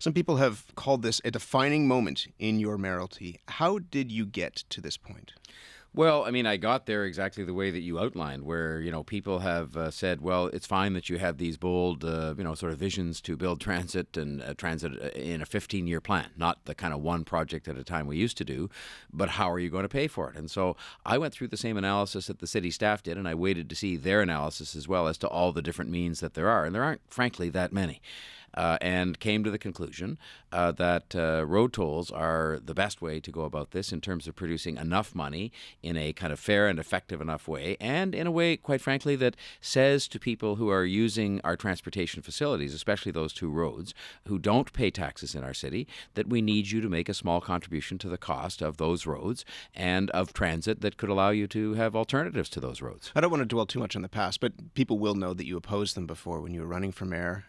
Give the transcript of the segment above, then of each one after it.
Some people have called this a defining moment in your mayoralty. How did you get to this point? Well, I mean, I got there exactly the way that you outlined, where, people have said, well, it's fine that you have these bold, sort of visions to build transit and transit in a 15-year plan, not the kind of one project at a time we used to do, but how are you going to pay for it? And so I went through the same analysis that the city staff did, and I waited to see their analysis as well as to all the different means that there are. And there aren't, frankly, that many. And came to the conclusion that road tolls are the best way to go about this in terms of producing enough money in a kind of fair and effective enough way, and in a way, quite frankly, that says to people who are using our transportation facilities, especially those two roads, who don't pay taxes in our city, that we need you to make a small contribution to the cost of those roads and of transit that could allow you to have alternatives to those roads. I don't want to dwell too much on the past, but people will know that you opposed them before when you were running for mayor.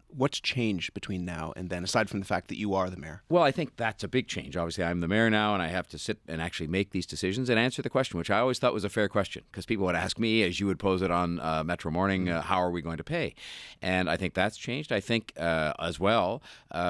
What's changed between now and then, aside from the fact that you are the mayor? Well, I think that's a big change. Obviously, I'm the mayor now, and I have to sit and actually make these decisions and answer the question, which I always thought was a fair question, because people would ask me, as you would pose it on Metro Morning, how are we going to pay? And I think that's changed. I think as well,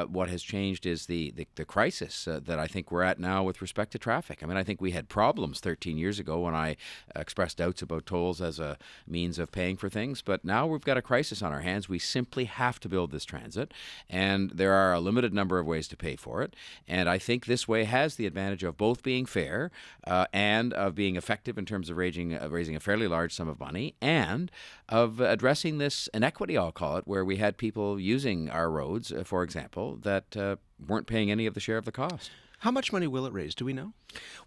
what has changed is the crisis that I think we're at now with respect to traffic. I mean, I think we had problems 13 years ago when I expressed doubts about tolls as a means of paying for things, but now we've got a crisis on our hands. We simply have to build this transit, and there are a limited number of ways to pay for it. And I think this way has the advantage of both being fair and of being effective in terms of raising a fairly large sum of money, and of addressing this inequity, I'll call it, where we had people using our roads, for example, that weren't paying any of the share of the cost. How much money will it raise? Do we know?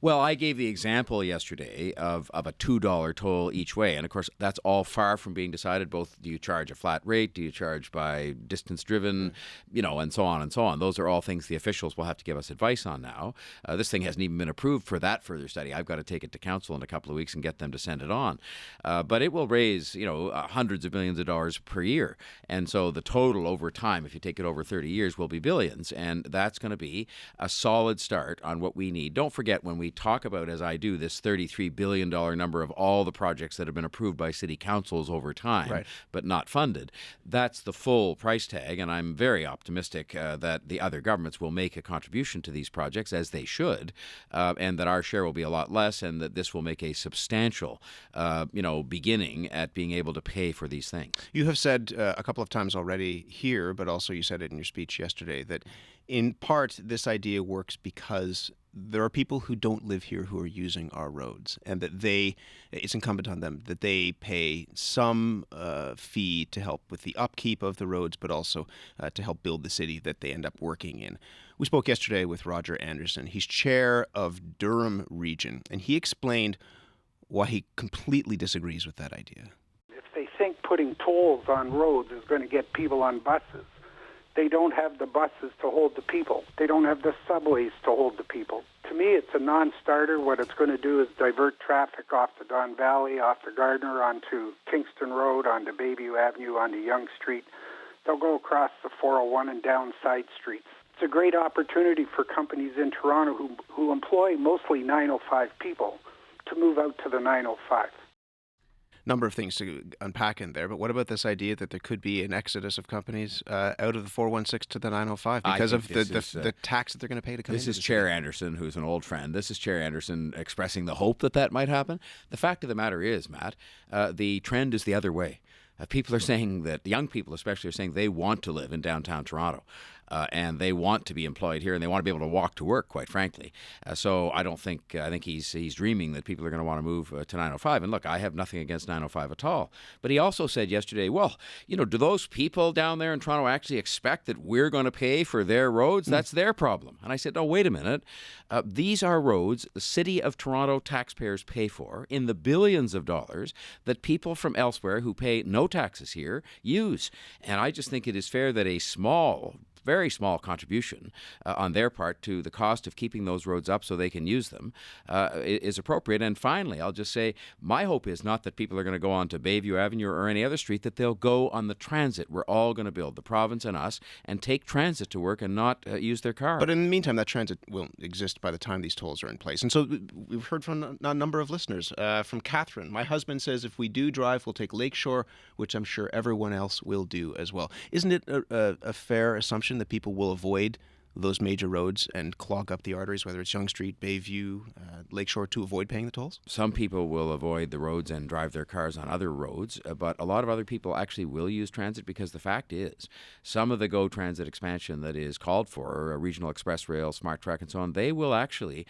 Well, I gave the example yesterday of a $2 toll each way. And of course, that's all far from being decided. Both, do you charge a flat rate? Do you charge by distance driven? And so on and so on. Those are all things the officials will have to give us advice on now. This thing hasn't even been approved for that further study. I've got to take it to council in a couple of weeks and get them to send it on. But it will raise, hundreds of millions of dollars per year. And so the total over time, if you take it over 30 years, will be billions. And that's going to be a solid start on what we need. Don't forget, when we talk about, as I do, this $33 billion number of all the projects that have been approved by city councils over time, right, but not funded, that's the full price tag. And I'm very optimistic that the other governments will make a contribution to these projects, as they should, and that our share will be a lot less, and that this will make a substantial, beginning at being able to pay for these things. You have said a couple of times already here, but also you said it in your speech yesterday, that in part this idea works because there are people who don't live here who are using our roads, and that it's incumbent on them that they pay some fee to help with the upkeep of the roads, but also to help build the city that they end up working in. We spoke yesterday with Roger Anderson. He's chair of Durham Region, and he explained why he completely disagrees with that idea. If they think putting tolls on roads is going to get people on buses, they don't have the buses to hold the people. They don't have the subways to hold the people. To me, it's a non-starter. What it's going to do is divert traffic off the Don Valley, off the Gardiner, onto Kingston Road, onto Bayview Avenue, onto Yonge Street. They'll go across the 401 and down side streets. It's a great opportunity for companies in Toronto who employ mostly 905 people to move out to the 905. Number of things to unpack in there, but what about this idea that there could be an exodus of companies out of the 416 to the 905 because of the tax that they're going to pay to come in? This is Chair Anderson, who's an old friend. This is Chair Anderson expressing the hope that might happen. The fact of the matter is, Matt, the trend is the other way. People are saying that, young people especially, are saying they want to live in downtown Toronto. And they want to be employed here, and they want to be able to walk to work, quite frankly. So I think he's dreaming that people are going to want to move to 905. And look, I have nothing against 905 at all. But he also said yesterday, well, do those people down there in Toronto actually expect that we're going to pay for their roads? That's their problem. And I said, no, wait a minute. These are roads the City of Toronto taxpayers pay for in the billions of dollars that people from elsewhere who pay no taxes here use. And I just think it is fair that a very small contribution on their part to the cost of keeping those roads up so they can use them is appropriate. And finally, I'll just say my hope is not that people are going to go on to Bayview Avenue or any other street, that they'll go on the transit. We're all going to build, the province and us, and take transit to work and not use their car. But in the meantime, that transit will exist by the time these tolls are in place. And so we've heard from a number of listeners. From Catherine, my husband says if we do drive, we'll take Lakeshore, which I'm sure everyone else will do as well. Isn't it a fair assumption assumption that people will avoid those major roads and clog up the arteries, whether it's Yonge Street, Bayview, Lakeshore, to avoid paying the tolls? Some people will avoid the roads and drive their cars on other roads, but a lot of other people actually will use transit, because the fact is, some of the GO Transit expansion that is called for, regional express rail, smart track, and so on, they will actually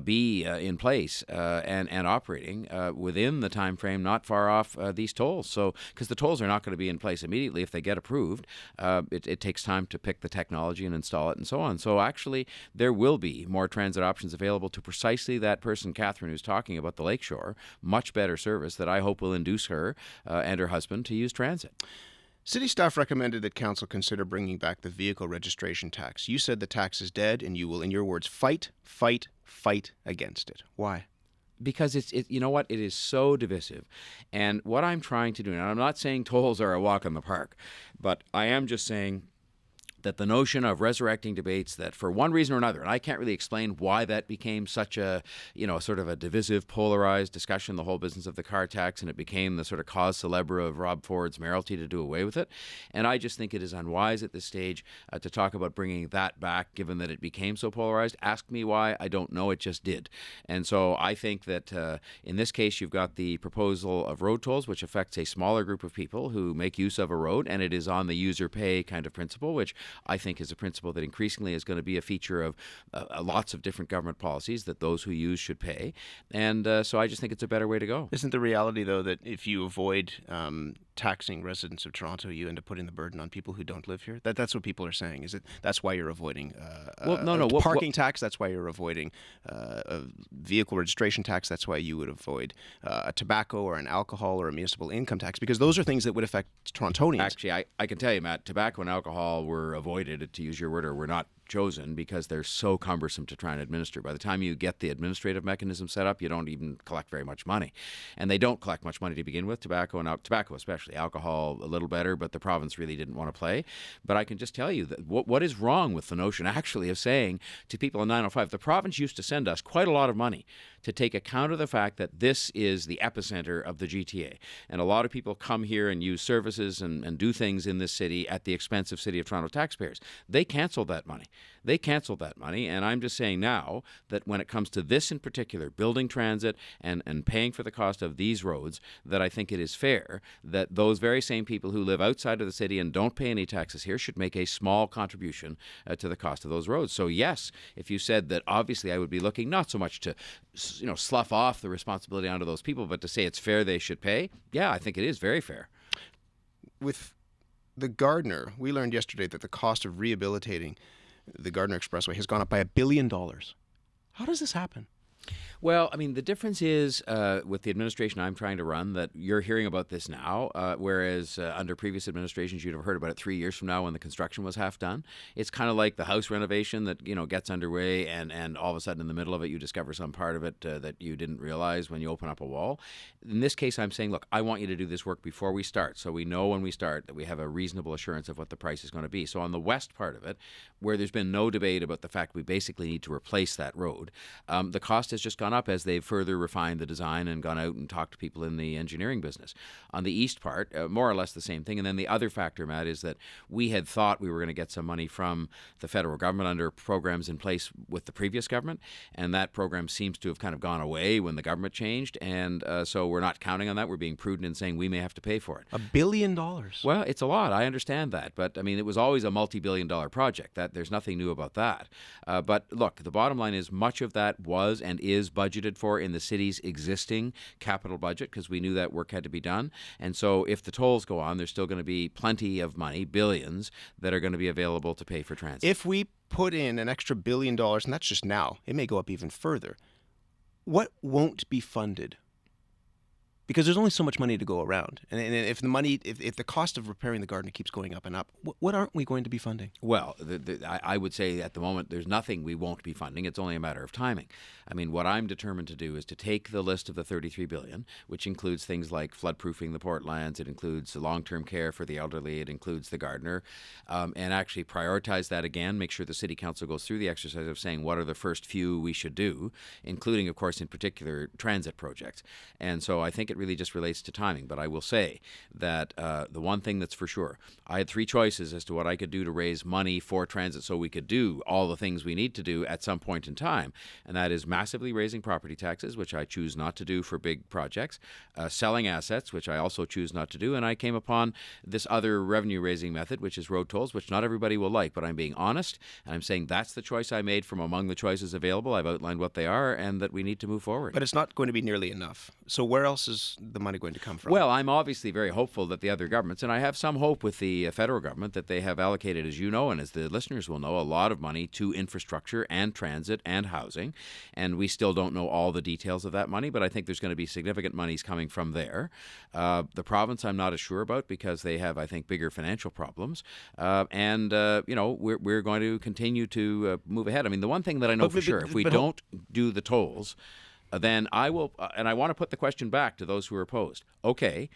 be in place and operating within the time frame not far off these tolls. So, because the tolls are not going to be in place immediately if they get approved, it takes time to pick the technology and install it and so on. So actually, there will be more transit options available to precisely that person, Catherine, who's talking about the Lakeshore. Much better service that I hope will induce her and her husband to use transit. City staff recommended that council consider bringing back the vehicle registration tax. You said the tax is dead, and you will, in your words, fight against it. Why? Because it's you know what, it is so divisive. And what I'm trying to do, and I'm not saying tolls are a walk in the park, but I am just saying that the notion of resurrecting debates that for one reason or another, and I can't really explain why that became such a, sort of a divisive, polarized discussion, the whole business of the car tax, and it became the sort of cause célèbre of Rob Ford's mayoralty to do away with it. And I just think it is unwise at this stage to talk about bringing that back, given that it became so polarized. Ask me why, I don't know, it just did. And so I think that in this case, you've got the proposal of road tolls, which affects a smaller group of people who make use of a road, and it is on the user pay kind of principle, which I think is a principle that increasingly is going to be a feature of lots of different government policies, that those who use should pay. And so I just think it's a better way to go. Isn't the reality, though, that if you avoid taxing residents of Toronto, you end up putting the burden on people who don't live here? That's what people are saying. Is it? That's why you're avoiding parking tax. That's why you're avoiding a vehicle registration tax. That's why you would avoid a tobacco or an alcohol or a municipal income tax, because those are things that would affect Torontonians. Actually, I can tell you, Matt, tobacco and alcohol were avoided, to use your word, or were not chosen because they're so cumbersome to try and administer. By the time you get the administrative mechanism set up, you don't even collect very much money. And they don't collect much money to begin with, tobacco especially. Alcohol, a little better, but the province really didn't want to play. But I can just tell you that what is wrong with the notion, actually, of saying to people in 905, the province used to send us quite a lot of money to take account of the fact that this is the epicenter of the GTA. And a lot of people come here and use services and do things in this city at the expense of City of Toronto taxpayers. They canceled that money. And I'm just saying now that when it comes to this in particular, building transit and paying for the cost of these roads, that I think it is fair that those very same people who live outside of the city and don't pay any taxes here should make a small contribution to the cost of those roads. So yes, if you said that, obviously I would be looking not so much to slough off the responsibility onto those people, but to say it's fair they should pay, yeah, I think it is very fair. With the Gardiner, we learned yesterday that the cost of rehabilitating the Gardiner Expressway has gone up by $1 billion. How does this happen? Well, I mean, the difference is with the administration I'm trying to run that you're hearing about this now, whereas under previous administrations you'd have heard about it 3 years from now when the construction was half done. It's kind of like the house renovation that gets underway and all of a sudden in the middle of it you discover some part of it that you didn't realize when you open up a wall. In this case, I'm saying, look, I want you to do this work before we start, so we know when we start that we have a reasonable assurance of what the price is going to be. So on the west part of it, where there's been no debate about the fact we basically need to replace that road, the cost has just gone up as they've further refined the design and gone out and talked to people in the engineering business. On the east part, more or less the same thing. And then the other factor, Matt, is that we had thought we were going to get some money from the federal government under programs in place with the previous government, and that program seems to have kind of gone away when the government changed, and so we're not counting on that. We're being prudent in saying we may have to pay for it. $1 billion? Well, it's a lot. I understand that. But, I mean, it was always a multi-billion-dollar project. There's nothing new about that. But, look, the bottom line is much of that was and is budgeted for in the city's existing capital budget, because we knew that work had to be done. And so if the tolls go on, there's still going to be plenty of money, billions, that are going to be available to pay for transit. If we put in an extra $1 billion, and that's just now, it may go up even further, what won't be funded? Because there's only so much money to go around. And if the cost of repairing the Gardiner keeps going up and up, what aren't we going to be funding? Well, I would say at the moment there's nothing we won't be funding. It's only a matter of timing. I mean, what I'm determined to do is to take the list of the $33 billion, which includes things like flood-proofing the Portlands, it includes long-term care for the elderly, it includes the Gardiner, and actually prioritize that again, make sure the City Council goes through the exercise of saying what are the first few we should do, including, of course, in particular, transit projects. And so I think it really just relates to timing. But I will say that the one thing that's for sure, I had three choices as to what I could do to raise money for transit so we could do all the things we need to do at some point in time. And that is massively raising property taxes, which I choose not to do for big projects, selling assets, which I also choose not to do. And I came upon this other revenue-raising method, which is road tolls, which not everybody will like. But I'm being honest, and I'm saying that's the choice I made from among the choices available. I've outlined what they are and that we need to move forward. But it's not going to be nearly enough. So where else is the money going to come from? Well, I'm obviously very hopeful that the other governments, and I have some hope with the federal government, that they have allocated, as you know, and as the listeners will know, a lot of money to infrastructure and transit and housing. And we still don't know all the details of that money, but I think there's going to be significant monies coming from there. The province I'm not as sure about because they have, I think, bigger financial problems. We're going to continue to move ahead. I mean, the one thing that I know for sure, if we don't do the tolls, then I will, and I want to put the question back to those who are opposed. Okay,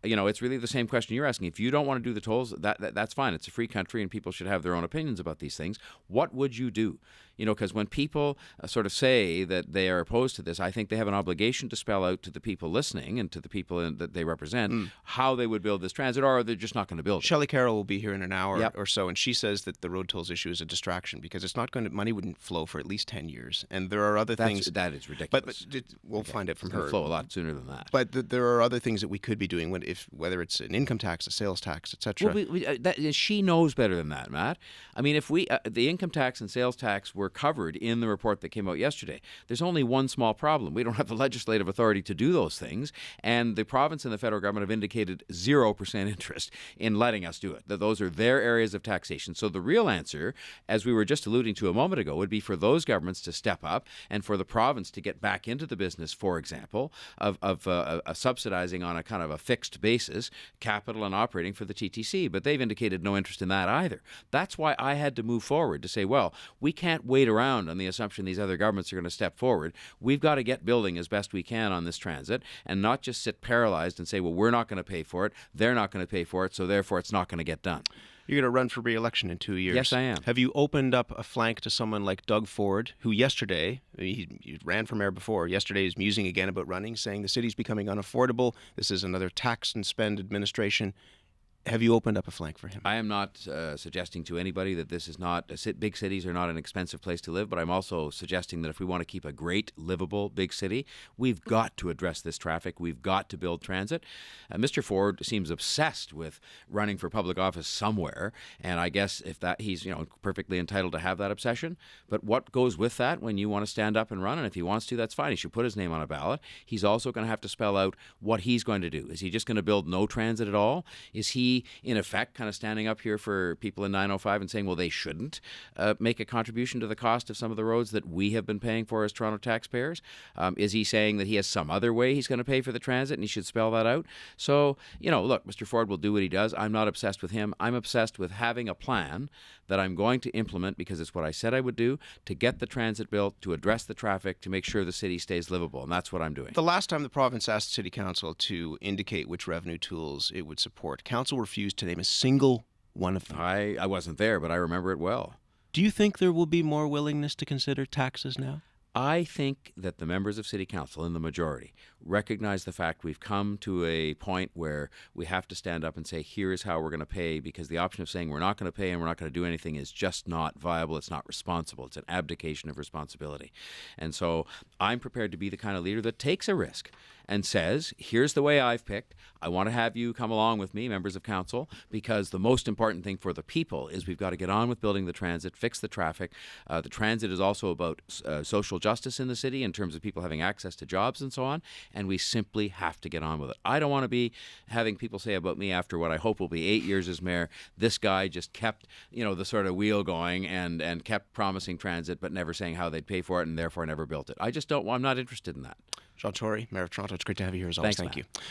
it's really the same question you're asking. If you don't want to do the tolls, that's fine. It's a free country and people should have their own opinions about these things. What would you do? Because when people sort of say that they are opposed to this, I think they have an obligation to spell out to the people listening and to the people that they represent how they would build this transit, or they're just not going to build it. Shelley Carroll will be here in an hour or so, and she says that the road tolls issue is a distraction because it's not going to, money wouldn't flow for at least 10 years. And there are other things. That is ridiculous. But we'll find it from her. It'll flow a lot sooner than that. But there are other things that we could be doing, whether it's an income tax, a sales tax, etc. Well, she knows better than that, Matt. I mean, if the income tax and sales tax were covered in the report that came out yesterday, there's only one small problem. We don't have the legislative authority to do those things, and the province and the federal government have indicated 0% interest in letting us do it. That those are their areas of taxation. So the real answer, as we were just alluding to a moment ago, would be for those governments to step up and for the province to get back into the business, for example, of subsidizing on a kind of a fixed basis capital and operating for the TTC. But they've indicated no interest in that either. That's why I had to move forward to say, well, we can't wait around on the assumption these other governments are going to step forward. We've got to get building as best we can on this transit and not just sit paralyzed and say, well, we're not going to pay for it, they're not going to pay for it, so therefore it's not going to get done. You're going to run for re-election in 2 years. Yes, I am. Have you opened up a flank to someone like Doug Ford, who yesterday, he ran for mayor before, yesterday is musing again about running, saying the city's becoming unaffordable, this is another tax and spend administration. Have you opened up a flank for him? I am not suggesting to anybody that this is not, big cities are not an expensive place to live, but I'm also suggesting that if we want to keep a great, livable big city, we've got to address this traffic. We've got to build transit. Mr. Ford seems obsessed with running for public office somewhere, and I guess if that he's perfectly entitled to have that obsession. But what goes with that when you want to stand up and run? And if he wants to, that's fine. He should put his name on a ballot. He's also going to have to spell out what he's going to do. Is he just going to build no transit at all? Is he, in effect, kind of standing up here for people in 905 and saying, well, they shouldn't make a contribution to the cost of some of the roads that we have been paying for as Toronto taxpayers? Is he saying that he has some other way he's going to pay for the transit and he should spell that out? So, look, Mr. Ford will do what he does. I'm not obsessed with him. I'm obsessed with having a plan that I'm going to implement because it's what I said I would do to get the transit built, to address the traffic, to make sure the city stays livable. And that's what I'm doing. The last time the province asked City Council to indicate which revenue tools it would support, Council refused to name a single one of them. I wasn't there, but I remember it well. Do you think there will be more willingness to consider taxes now? I think that the members of City Council, in the majority, recognize the fact we've come to a point where we have to stand up and say, here is how we're going to pay, because the option of saying we're not going to pay and we're not going to do anything is just not viable. It's not responsible. It's an abdication of responsibility. And so I'm prepared to be the kind of leader that takes a risk and says, here's the way I've picked. I want to have you come along with me, members of council, because the most important thing for the people is we've got to get on with building the transit, fix the traffic. The transit is also about social justice in the city in terms of people having access to jobs and so on, and we simply have to get on with it. I don't want to be having people say about me after what I hope will be 8 years as mayor, this guy just kept, the sort of wheel going and kept promising transit but never saying how they'd pay for it and therefore never built it. I'm not interested in that. John Tory, Mayor of Toronto, it's great to have you here as always. Thanks, Thank Matt. you.